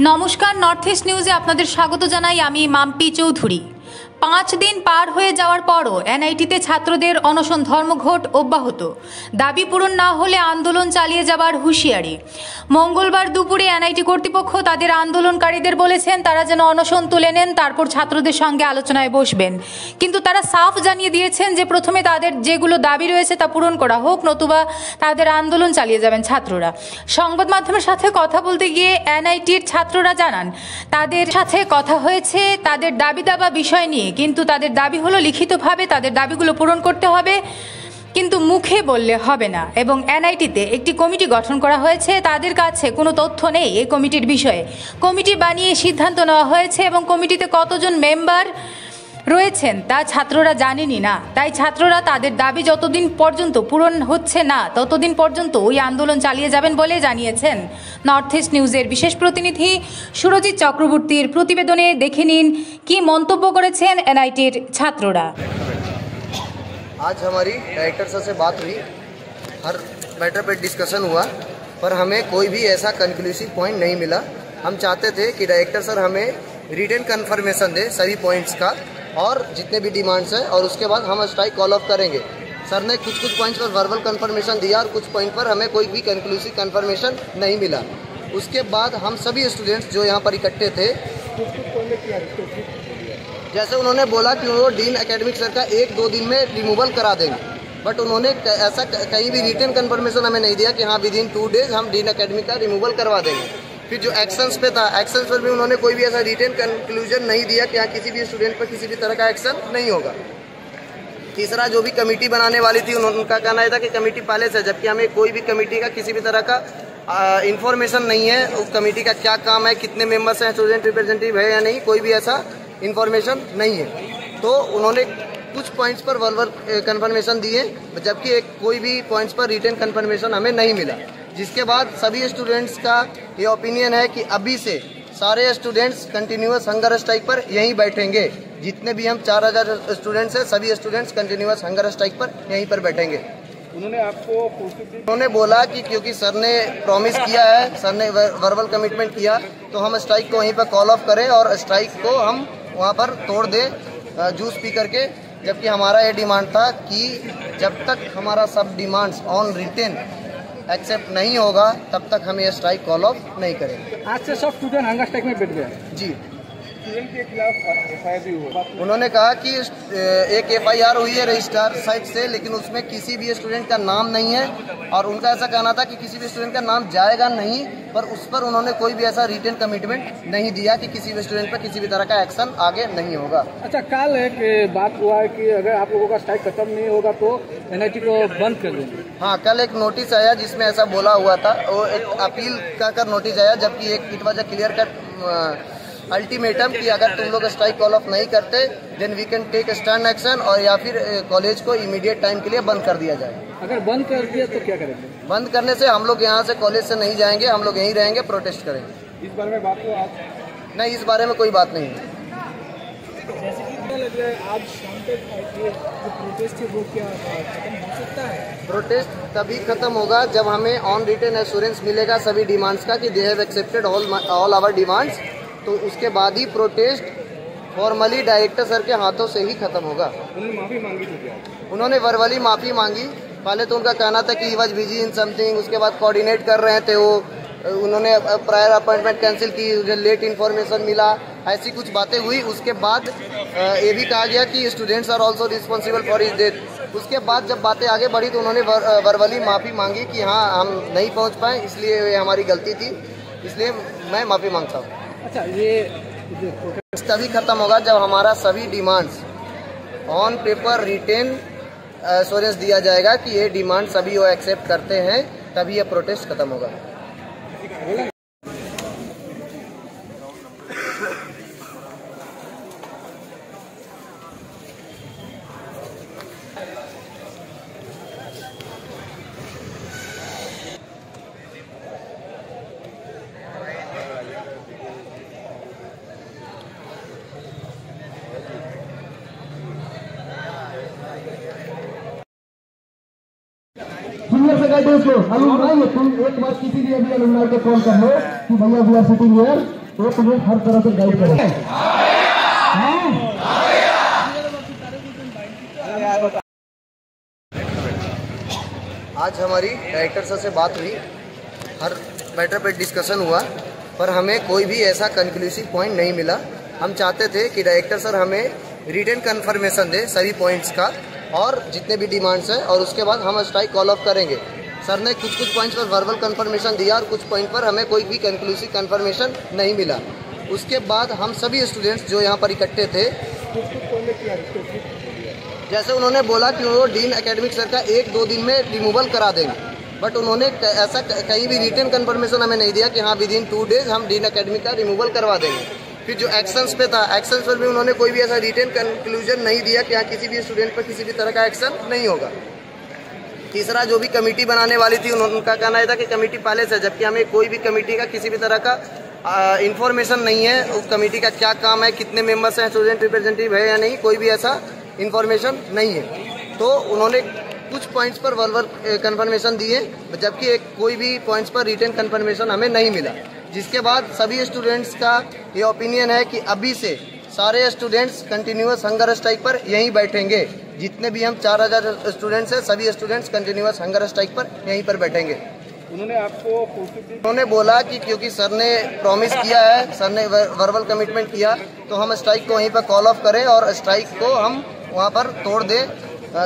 নমস্কার, north east নিউজে আপনাদের স্বাগত জানাই। আমি মাম্পি চৌধুরী। 5 দিন পার হয়ে যাওয়ার পরও এনআইটিতে ছাত্রদের অনশন ধর্মঘট অব্যাহত। দাবি পূরণ না হলে আন্দোলন চালিয়ে যাবার হুঁশিয়ারি। মঙ্গলবার দুপুরে এনআইটি কর্তৃপক্ষ তাদের আন্দোলনকারীদের বলেছেন তারা যেন অনশন তুলে নেন, তারপর ছাত্রদের সঙ্গে আলোচনায় বসবেন। কিন্তু তারা সাফ জানিয়ে দিয়েছেন যে প্রথমে তাদের যেগুলো দাবি রয়েছে তা পূরণ করা হোক, নতুবা তাদের আন্দোলন চালিয়ে যাবেন ছাত্ররা। সংবাদ মাধ্যমের সাথে কথা বলতে গিয়ে এনআইটির ছাত্ররা জানান তাদের সাথে কথা হয়েছে তাদের দাবি দাবা বিষয় নিয়ে, কিন্তু তাদের দাবি হলো লিখিতভাবে তাদের দাবিগুলো পূরণ করতে হবে, কিন্তু মুখে বললে হবে না। এবং এনআইটিতে একটি কমিটি গঠন করা হয়েছে, তাদের কাছে কোনো তথ্য নেই এই কমিটির বিষয়ে। কমিটি বানিয়ে সিদ্ধান্ত নেওয়া হয়েছে এবং কমিটিতে কতজন মেম্বার রয়েছেন তা ছাত্ররা জানেনই না। তাই ছাত্ররা তাদের দাবি যতদিন পর্যন্ত পূরণ হচ্ছে না ততদিন পর্যন্ত ওই আন্দোলন চালিয়ে যাবেন বলে জানিয়েছেন। নর্থ ইস্ট নিউজের বিশেষ প্রতিনিধি সুরজিৎ চক্রবর্তীর প্রতিবেদনে দেখে নিন কি মন্তব্য করেছেন এনআইটির ছাত্ররা। आज हमारी डायरेक्टर सर से बात हुई, हर मैटर पे डिस्कशन हुआ, पर हमें कोई भी ऐसा कंक्लूसिव पॉइंट नहीं मिला। हम चाहते थे कि डायरेक्टर सर हमें रिटन कन्फर्मेशन दे सभी पॉइंट्स का और जितने भी डिमांड्स हैं, और उसके बाद हम स्ट्राइक कॉल ऑफ करेंगे। सर ने कुछ पॉइंट्स पर वर्बल कन्फर्मेशन दिया और कुछ पॉइंट पर हमें कोई भी कंक्लूसिव कन्फर्मेशन नहीं मिला। उसके बाद हम सभी स्टूडेंट्स जो यहाँ पर इकट्ठे थे, जैसे उन्होंने बोला कि वो डीन एकेडमिक सर का 1-2 दिन में रिमूवल करा देंगे, बट उन्होंने ऐसा कहीं भी रिटन कन्फर्मेशन हमें नहीं दिया कि हाँ विद इन 2 डेज हम डीन एकेडमिक का रिमूवल करवा देंगे। फिर जो एक्शंस पे था, एक्शंस पर भी उन्होंने कोई भी ऐसा रिटन कंक्लूजन नहीं दिया कि हाँ किसी भी स्टूडेंट पर किसी भी तरह का एक्शन नहीं होगा। तीसरा, जो भी कमेटी बनाने वाली थी उनका कहना यह था कि कमेटी पहले से, जबकि हमें कोई भी कमेटी का किसी भी तरह का इन्फॉर्मेशन नहीं है, उस कमेटी का क्या काम है, कितने मेंबर्स हैं, स्टूडेंट रिप्रेजेंटेटिव है या नहीं, कोई भी ऐसा इन्फॉर्मेशन नहीं है। तो उन्होंने कुछ पॉइंट्स पर वर्बल कन्फर्मेशन दिए, जबकि कोई भी पॉइंट्स पर रिटन कन्फर्मेशन हमें नहीं मिला। जिसके बाद सभी स्टूडेंट्स का ये ओपिनियन है कि अभी से सारे स्टूडेंट्स कंटिन्यूअस हंगर स्ट्राइक पर यहीं बैठेंगे। जितने भी हम 4000 स्टूडेंट्स हैं, सभी स्टूडेंट्स कंटिन्यूअस हंगर स्ट्राइक पर यहीं पर बैठेंगे। उन्होंने बोला कि क्योंकि सर ने प्रॉमिस किया है, सर ने वर्बल कमिटमेंट किया, तो हम स्ट्राइक को वहीं पर कॉल ऑफ करें और स्ट्राइक को हम वहाँ पर तोड़ दें जूस पी करके। जबकि हमारा ये डिमांड था कि जब तक हमारा सब डिमांड्स ऑन रिटेन एक्सेप्ट नहीं होगा तब तक हम ये स्ट्राइक कॉल ऑफ नहीं करेंगे। आज से सब स्टूडेंट हंगर स्ट्राइक में बैठ गए जी। स्टूडेंट के खिलाफ एफआईआर भी हुआ। उन्होंने कहा कि एक एफआईआर हुई है रजिस्ट्रार साइड से, लेकिन उसमें किसी भी स्टूडेंट का नाम नहीं है, और उनका ऐसा कहना था कि किसी भी स्टूडेंट का नाम जाएगा नहीं, पर उस पर उन्होंने कोई भी ऐसा रिटन कमिटमेंट नहीं दिया कि किसी भी स्टूडेंट पर किसी भी तरह का एक्शन आगे नहीं होगा। अच्छा, कल एक बात हुआ है कि अगर आप लोगों का स्ट्राइक खत्म नहीं होगा तो एनआईटी को बंद कर देंगे। हाँ, कल एक नोटिस आया जिसमें ऐसा बोला हुआ था, वो एक अपील का कर नोटिस आया, जबकि एक it was a clear cut ultimatum कि अगर तुम लोग स्ट्राइक कॉल ऑफ नहीं करते then we can take stern action, और या फिर कॉलेज को इमीडिएट टाइम के लिए बंद कर दिया जाए। अगर बंद कर दिया तो क्या करेंगे? बंद करने से हम लोग यहाँ से कॉलेज से नहीं जाएंगे, हम लोग यहीं रहेंगे, प्रोटेस्ट करेंगे। इस बारे में बात हो आज? नहीं, इस बारे में कोई बात नहीं है। जैसे कि क्या लग रहा है आज शाम तक जो प्रोटेस्ट है वो क्या खत्म हो सकता है? प्रोटेस्ट तभी खत्म होगा जब हमें ऑन रिटन एश्योरेंस मिलेगा सभी डिमांड्स का कि they have accepted all our demands, तो उसके बाद ही प्रोटेस्ट फॉर्मली डायरेक्टर सर के हाथों से ही खत्म होगा। उन्होंने माफी मांगी थी क्या? उन्होंने वर्बली माफी मांगी। पहले तो उनका कहना था कि he was busy in something, उसके बाद कोऑर्डिनेट कर रहे थे वो, उन्होंने प्रायर अपॉइंटमेंट कैंसिल की, मुझे लेट इन्फॉर्मेशन मिला, ऐसी कुछ बातें हुई। उसके बाद ये भी कहा गया कि students are also responsible for his death. उसके बाद जब बातें आगे बढ़ी तो उन्होंने वर्बली माफ़ी मांगी कि हाँ हम नहीं पहुँच पाए, इसलिए ये हमारी गलती थी, इसलिए मैं माफ़ी मांगता हूँ। अच्छा, ये तभी खत्म होगा जब हमारा सभी demands on paper written assurance दिया जाएगा कि ये डिमांड सभी वो एक्सेप्ट करते हैं, तभी ये प्रोटेस्ट खत्म होगा। सीनियर सेक्रेटरी को तुम एक बार किसी भी अभी अलुमनाई को कॉल कर लो कि भैया वी आर सिटिंग हियर वो तुम्हें हर तरह से गाइड करेंगे। आज हमारी डायरेक्टर सर से बात हुई, हर मैटर पे डिस्कशन हुआ, पर हमें कोई भी ऐसा कंक्लूसिव पॉइंट नहीं मिला। हम चाहते थे कि डायरेक्टर सर हमें रिटन कन्फर्मेशन दे सभी पॉइंट्स का और जितने भी डिमांड्स हैं, और उसके बाद हम स्ट्राइक कॉल ऑफ करेंगे। सर ने कुछ पॉइंट्स पर वर्बल कन्फर्मेशन दिया और कुछ पॉइंट पर हमें कोई भी कंक्लूसिव कन्फर्मेशन नहीं मिला। उसके बाद हम सभी स्टूडेंट्स जो यहाँ पर इकट्ठे थे, जैसे उन्होंने बोला कि वो डीन एकेडमिक सर का 1-2 दिन में रिमूवल करा देंगे, बट उन्होंने ऐसा कहीं भी रिटन कन्फर्मेशन हमें नहीं दिया कि हाँ विद इन 2 डेज हम डीन एकेडमिक का रिमूवल करवा देंगे। फिर जो एक्शंस पे था, एक्शंस पर भी उन्होंने कोई भी ऐसा रिटन कंक्लूजन नहीं दिया कि हाँ किसी भी स्टूडेंट पर किसी भी तरह का एक्शन नहीं होगा। तीसरा, जो भी कमेटी बनाने वाली थी उनका कहना था कि कमेटी पहले से, जबकि हमें कोई भी कमेटी का किसी भी तरह का इंफॉर्मेशन नहीं है। उस कमेटी का क्या काम है, कितने मेंबर्स हैं, स्टूडेंट रिप्रेजेंटेटिव है या नहीं, कोई भी ऐसा इंफॉर्मेशन नहीं है। तो उन्होंने कुछ पॉइंट्स पर वर्बल कंफर्मेशन दिए, जबकि कोई भी पॉइंट्स पर रिटन कंफर्मेशन हमें नहीं मिला। जिसके बाद सभी स्टूडेंट्स का ये ओपिनियन है कि अभी से सारे स्टूडेंट्स कंटिन्यूअस हंगर स्ट्राइक पर यहीं बैठेंगे। जितने भी हम 4000 स्टूडेंट्स हैं, सभी स्टूडेंट्स कंटिन्यूअस हंगर स्ट्राइक पर यहीं पर बैठेंगे। उन्होंने बोला कि क्योंकि सर ने प्रॉमिस किया है, सर ने वर्बल कमिटमेंट किया, तो हम स्ट्राइक को वहीं पर कॉल ऑफ करें और स्ट्राइक को हम वहाँ पर तोड़ दें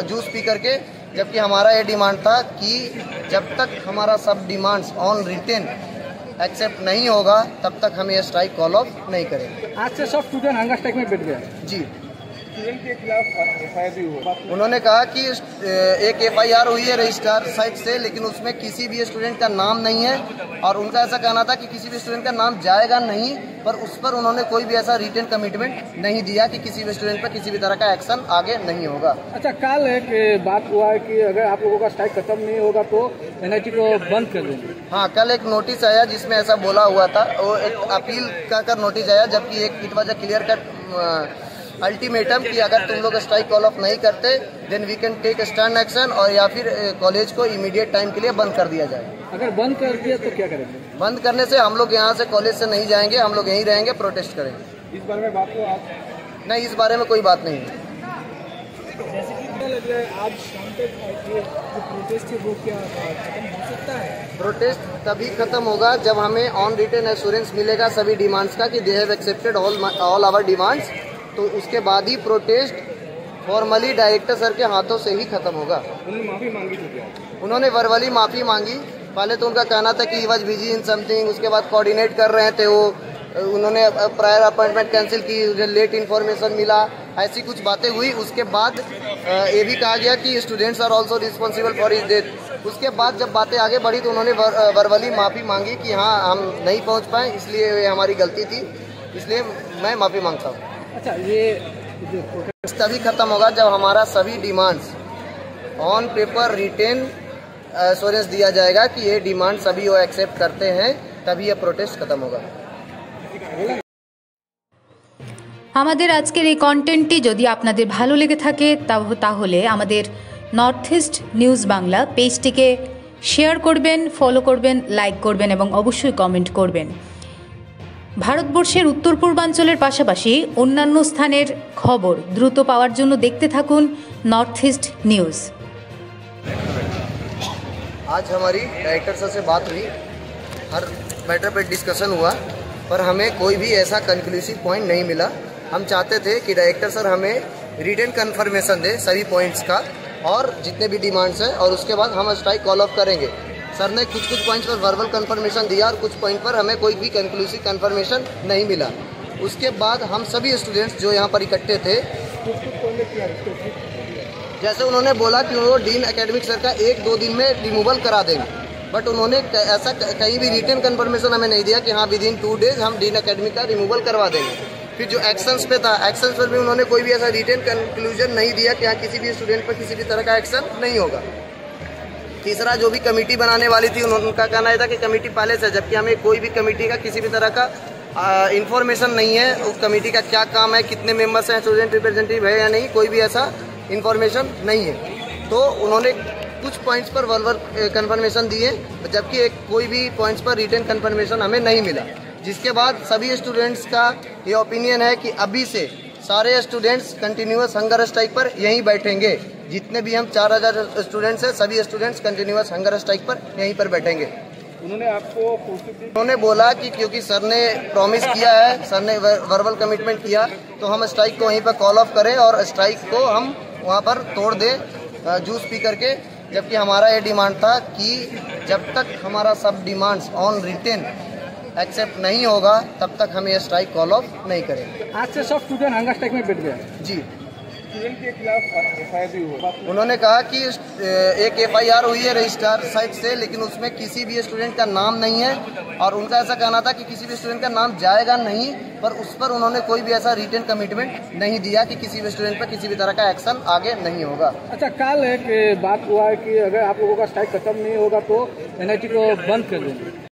जूस पी करके। जबकि हमारा ये डिमांड था कि जब तक हमारा सब डिमांड्स ऑन रिटेन एक्सेप्ट नहीं होगा तब तक हम ये स्ट्राइक कॉल ऑफ नहीं करेंगे। आज से सब स्टूडेंट हंगर स्ट्राइक में बैठ गए जी। स्टूडेंट के खिलाफ एफआईआर भी हुआ। उन्होंने कहा कि एक एफआईआर हुई है रजिस्ट्रार साइड से, लेकिन उसमें किसी भी स्टूडेंट का नाम नहीं है, और उनका ऐसा कहना था कि किसी भी स्टूडेंट का नाम जाएगा नहीं, पर उस पर उन्होंने कोई भी ऐसा रिटन कमिटमेंट नहीं दिया कि किसी भी स्टूडेंट पर किसी भी तरह का एक्शन आगे नहीं होगा। अच्छा, कल एक बात हुआ है कि अगर आप लोगों का स्ट्राइक खत्म नहीं होगा तो एनआईटी को बंद कर देंगे। हाँ, कल एक नोटिस आया जिसमें ऐसा बोला हुआ था, वो एक अपील का कर नोटिस आया, जबकि एक it was a clear cut ultimatum कि अगर तुम लोग स्ट्राइक कॉल ऑफ नहीं करते then we can take stern action, और या फिर कॉलेज को इमीडिएट टाइम के लिए बंद कर दिया जाए। अगर बंद कर दिया तो क्या करेंगे? बंद करने से हम लोग यहाँ से कॉलेज से नहीं जाएंगे, हम लोग यहीं रहेंगे, प्रोटेस्ट करेंगे। इस बारे में बात हो आप? नहीं, इस बारे में कोई बात नहीं है। जैसे कि क्या लग रहा है आज शाम तक ये जो प्रोटेस्ट है वो क्या खत्म हो सकता है? प्रोटेस्ट तभी खत्म होगा जब हमें ऑन रिटन एश्योरेंस मिलेगा सभी डिमांड्स का कि they have accepted all our demands, तो उसके बाद ही प्रोटेस्ट फॉर्मली डायरेक्टर सर के हाथों से ही खत्म होगा। उन्होंने माफी मांगी थी क्या? उन्होंने वर्बली माफ़ी मांगी। पहले तो उनका कहना था कि he was busy in something, उसके बाद कोऑर्डिनेट कर रहे थे वो, उन्होंने प्रायर अपॉइंटमेंट कैंसिल की, मुझे लेट इन्फॉर्मेशन मिला, ऐसी कुछ बातें हुई। उसके बाद ये भी कहा गया कि students are also responsible for his death. उसके बाद जब बातें आगे बढ़ी तो उन्होंने वर्बली माफ़ी मांगी कि हाँ हम नहीं पहुँच पाए, इसलिए ये हमारी गलती थी, इसलिए मैं माफ़ी मांगता हूँ। अच्छा, ये तभी खत्म होगा जब हमारा सभी demands on paper written assurance दिया जाएगा कि ये डिमांड सभी वो एक्सेप्ट करते हैं, तभी ये प्रोटेस्ट खत्म होगा। আমাদের আজকের এই কন্টেন্টটি যদি আপনাদের ভালো লেগে থাকে তাহলে আমাদের নর্থ ইস্ট নিউজ বাংলা পেজটিকে শেয়ার করবেন, ফলো করবেন, লাইক করবেন এবং অবশ্যই কমেন্ট করবেন। ভারতবর্ষের উত্তর পূর্বাঞ্চলের পাশাপাশি অন্যান্য স্থানের খবর দ্রুত পাওয়ার জন্য দেখতে থাকুন নর্থ ইস্ট নিউজ। आज हमारी डायरेक्टर सर से बात हुई, हर मैटर पे डिस्कशन हुआ, पर हमें कोई भी ऐसा कंक्लूसिव पॉइंट नहीं मिला। हम चाहते थे कि डायरेक्टर सर हमें रिटन कन्फर्मेशन दे सभी पॉइंट्स का और जितने भी डिमांड्स हैं, और उसके बाद हम स्ट्राइक कॉल ऑफ करेंगे। सर ने कुछ पॉइंट्स पर वर्बल कन्फर्मेशन दिया और कुछ पॉइंट पर हमें कोई भी कंक्लूसिव कन्फर्मेशन नहीं मिला। उसके बाद हम सभी स्टूडेंट्स जो यहाँ पर इकट्ठे थे, जैसे उन्होंने बोला कि वो डीन एकेडमिक सर का 1-2 दिन में रिमूवल करा देंगे, बट उन्होंने ऐसा कहीं भी रिटन कन्फर्मेशन हमें नहीं दिया कि हाँ विद इन 2 डेज हम डीन एकेडमिक का रिमूवल करवा देंगे। फिर जो एक्शंस पे था, एक्शंस पर भी उन्होंने कोई भी ऐसा रिटन कंक्लूजन नहीं दिया कि हाँ किसी भी स्टूडेंट पर किसी भी तरह का एक्शन नहीं होगा। तीसरा, जो भी कमेटी बनाने वाली थी उनका कहना था कि कमेटी पहले से, जबकि हमें कोई भी कमेटी का किसी भी तरह का इंफॉर्मेशन नहीं है। उस कमेटी का क्या काम है, कितने मेंबर्स हैं, स्टूडेंट रिप्रेजेंटेटिव है या नहीं, कोई भी ऐसा इंफॉर्मेशन नहीं है। तो उन्होंने कुछ पॉइंट्स पर वर्बल कन्फर्मेशन दिए, जबकि कोई भी पॉइंट्स पर रिटन कन्फर्मेशन हमें नहीं मिला। जिसके बाद सभी स्टूडेंट्स का ये ओपिनियन है कि अभी से सारे स्टूडेंट्स कंटिन्यूअस हंगर स्ट्राइक पर यहीं बैठेंगे। जितने भी हम 4000 स्टूडेंट्स हैं, सभी स्टूडेंट्स कंटिन्यूअस हंगर स्ट्राइक पर यहीं पर बैठेंगे। उन्होंने बोला कि क्योंकि सर ने प्रॉमिस किया है, सर ने वर्बल कमिटमेंट किया, तो हम स्ट्राइक को वहीं पर कॉल ऑफ करें और स्ट्राइक को हम वहाँ पर तोड़ दें जूस पी करके। जबकि हमारा ये डिमांड था कि जब तक हमारा सब डिमांड्स ऑन रिटेन एक्सेप्ट नहीं होगा तब तक हम ये स्ट्राइक कॉल ऑफ नहीं करेंगे। आज से सब स्टूडेंट हंगर स्ट्राइक में बैठ गए जी। स्टूडेंट के खिलाफ FIR भी हुआ। उन्होंने कहा कि एक FIR हुई है रजिस्ट्रार साइड से, लेकिन उसमें किसी भी स्टूडेंट का नाम नहीं है और उनका ऐसा कहना था कि किसी भी स्टूडेंट का नाम जाएगा नहीं, पर उस पर उन्होंने कोई भी ऐसा रिटन कमिटमेंट नहीं दिया कि किसी भी स्टूडेंट पर किसी भी तरह का एक्शन आगे नहीं होगा। अच्छा, कल एक बात हुआ है कि अगर आप लोगों का स्ट्राइक खत्म नहीं होगा तो NIT को बंद कर देंगे।